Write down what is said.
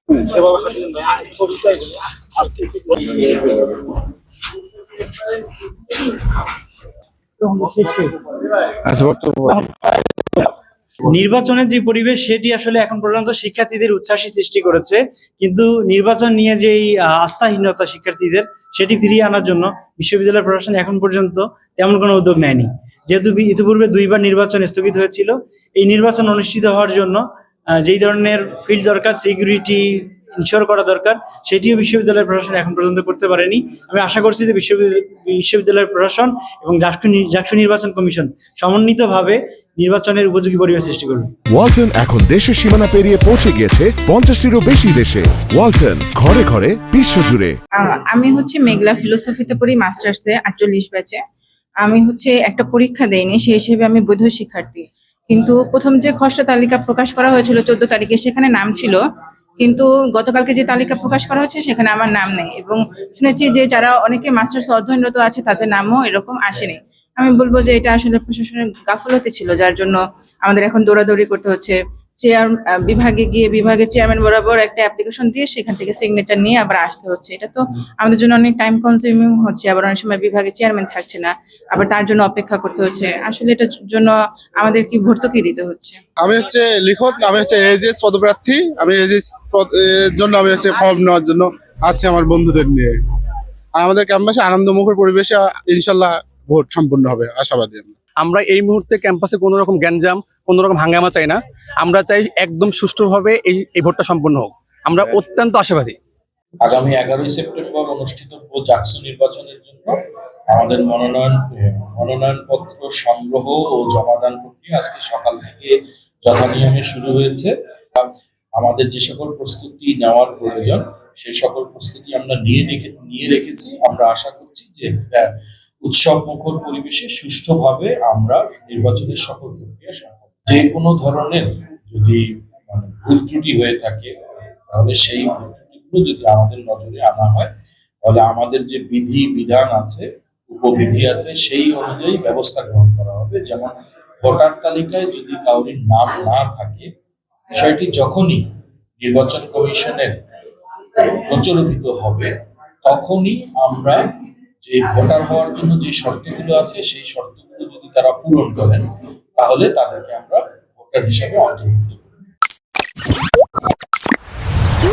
নির্বাচনের যে পরিবেশ সেটি আসলে এখন পর্যন্ত শিক্ষার্থীদের উচ্ছ্বাসী সৃষ্টি করেছে, কিন্তু নির্বাচন নিয়ে যেই আস্থাহীনতা শিক্ষার্থীদের সেটি ফিরিয়ে আনার জন্য বিশ্ববিদ্যালয় প্রশাসন এখন পর্যন্ত তেমন কোনো উদ্যোগ নেয়নি। যেহেতু ইতিপূর্বে দুইবার নির্বাচন স্থগিত হয়েছিল, এই নির্বাচন অনুষ্ঠিত হওয়ার জন্য যেই ধরনের ফিল্ড দরকার, সিকিউরিটি ইনশিওর করা দরকার, সেটিও বিশ্ববিদ্যালয় প্রশাসন এখন পর্যন্ত করতে পারেনি। আমি আশা করছি যে বিশ্ববিদ্যালয় প্রশাসন এবং জাকসু নির্বাচন কমিশন সমন্বিতভাবে নির্বাচনের উপযোগী পরিবেশ সৃষ্টি করবে। ওয়ালটন এখন দেশের সীমানা পেরিয়ে পৌঁছে গিয়েছে 50টিরও বেশি দেশে। ওয়ালটন, ঘরে ঘরে বিশ্বজুড়ে। আমি মেঘলা ফিলোসফিতে পড়ি, মাস্টার্সে 48 ব্যাচে। আমি একটা পরীক্ষা দেইনি, সেই হিসেবে আমি বৈধ শিক্ষার্থী। কিন্তু প্রথম যে খসড়া তালিকা প্রকাশ করা হয়েছিল 14 তারিখে, সেখানে নাম ছিল, কিন্তু গতকালকে যে তালিকা প্রকাশ করা হয়েছে সেখানে আমার নাম নেই। এবং শুনেছি যে যারা অনেকে মাস্টার্স অধ্যয়নরত আছে তাদের নামও এরকম আসেনি। আমি বলবো যে এটা আসলে প্রশাসনের গাফলতি ছিল, যার জন্য আমাদের এখন দৌড়াদৌড়ি করতে হচ্ছে। বিভাগে গিয়ে বিভাগের চেয়ারম্যান বরাবর একটা অ্যাপ্লিকেশন দিয়ে সেখান থেকে সিগনেচার নিয়ে আবার আসতে হচ্ছে। এটা তো আমাদের জন্য অনেক টাইম কনজিউমিং হচ্ছে। আবার অনেক সময় বিভাগের চেয়ারম্যান থাকছে না, আবার তার জন্য অপেক্ষা করতে হচ্ছে। আসলে এটার জন্য আমাদের কি ভর্তুকি দিতে হচ্ছে। আমি লিখক, আমি এজিএস পদপ্রার্থী। আমি এজিএস জন্য আমি ফর্ম নেওয়ার জন্য আছি আমার বন্ধুদের নিয়ে। আর আমাদের ক্যাম্পাসে আনন্দমুখর পরিবেশে ইনশাল্লাহ ভোট সম্পূর্ণ হবে, আশাবাদী। আমরা এই মুহূর্তে ক্যাম্পাসে কোনো রকম গ্যাঞ্জাম, কোনো রকম হাঙ্গামা চাই না। আমরা চাই একদম সুষ্ঠুভাবে এই ভোটটা সম্পন্ন হোক। আমরা অত্যন্ত আশাবাদী। আগামী 11ই সেপ্টেম্বর অনুষ্ঠিত জাকসু নির্বাচনের জন্য আমাদের মনোনয়নপত্র সংগ্রহ ও জমাদান প্রক্রিয়া আজকে সকাল থেকে যথানিয়মে শুরু হয়েছে। আমাদের যে সকল প্রস্তুতি নেওয়ার প্রয়োজন সেই সকল প্রস্তুতি আমরা নিয়ে রেখেছি। আমরা আশা করছি যে উৎসব মুখর পরিবেশে সুষ্ঠুভাবে আমরা নির্বাচনের সকল প্রক্রিয়া সম্পন্ন। যে কোনো ধরনের যদি ভুল ত্রুটি হয়ে থাকে তাহলে সেই ভুল ত্রুটিগুলো যদি আমাদের নজরে আনা হয় তাহলে আমাদের যে বিধি বিধান আছে, উপবিধি আছে, সেই অনুযায়ী ব্যবস্থা গ্রহণ করা হবে। যেমন ভোটার তালিকায় যদি কাউরির নাম না থাকে, বিষয়টি যখনই নির্বাচন কমিশনের প্রচলিত হবে তখনই আমরা যে ভোটার হওয়ার জন্য যে শর্তগুলো আছে সেই শর্তগুলো যদি তারা পূরণ করেন তাহলে তাদেরকে আমরা ভোটার হিসেবে অন্তর্ভুক্ত